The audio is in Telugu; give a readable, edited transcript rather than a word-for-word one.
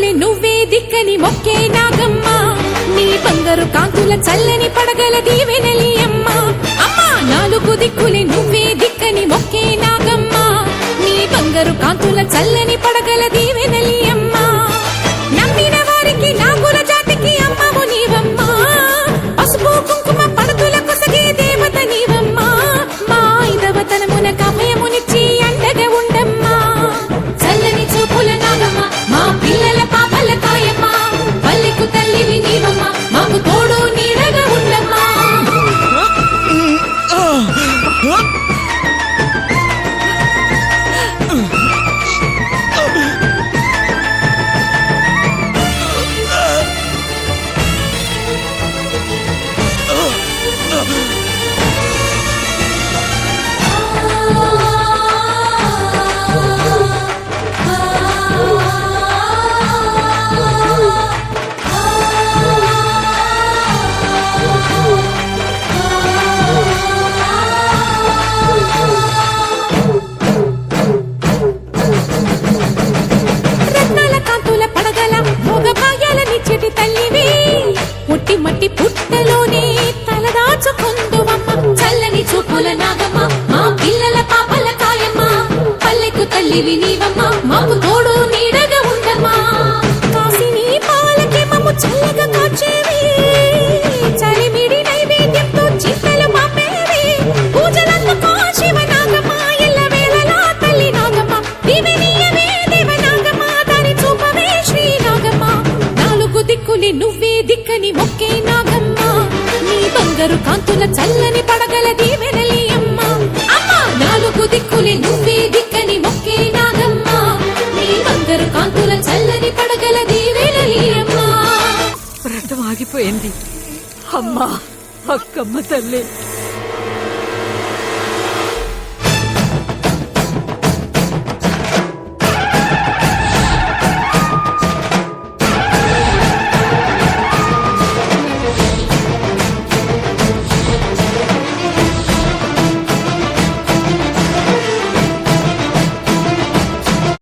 దిక్కులే నువ్వే దిక్కని మొక్కే నాగమ్మ నీ బంగారు కాంతుల చల్లని పడగల దీవెనలి అమ్మ అమ్మా నాలుగు దిక్కులే నువ్వే దిక్కని మొక్కే నాగమ్మ నీ బంగారు కాంతుల చల్లని పడగల దీవెనలి అమ్మ నమ్మిన వారికి నాగుల జాతికి అమ్మవు నీవమ్మ పసుపు కుంకుమ పడతుల కొసగే దేవత నీవమ్మ మా ఐదవతనమున కమయమునిచ్చి అండగా ఉండమ్మా చల్లని చూపుల నాగమ్మ మా పిల్లల పాపల కాయమ్మ పల్లెకు తల్లివి నీవమ్మ మాకు తోడు నీడగా ఉండమ్మా పుట్టి మట్టి పుట్టలోనే తలదాచుకుందువమ్మ చల్లని చూపుల నాగమ్మ మా పిల్లల పాపల కాయమ్మ పల్లెకు తల్లివి నీవమ్మ మాకు తోడు నీడగా ఉండమ్మా కాసిని పాలకి మమ్ము చల్లగా కాచేవి చలిమిడి నైవేద్యంతో చింతలు మాపేవి పూజలందుకో శివ నాగమ్మ ఎల్ల వేళలా తల్లి నాగమ్మ దివినీయవే దేవ నాగమ్మ దాని చూపవే శ్రీ నాగమ్మ నాలుగు దిక్కులే నువ్వే దిక్కని మొక్కే నాగమ్మ నీ బంగారు కాంతుల చల్లని పడగల దీవెనలి అమ్మ అమ్మ నాలుగు దిక్కులే నువ్వే దిక్కని మొక్కే నాగమ్మ నీ బంగారు కాంతుల చల్లని పడగల దీవెనలి అమ్మ వ్రతం ఆగిపోయింది అమ్మా అక్కమ్మ తల్లి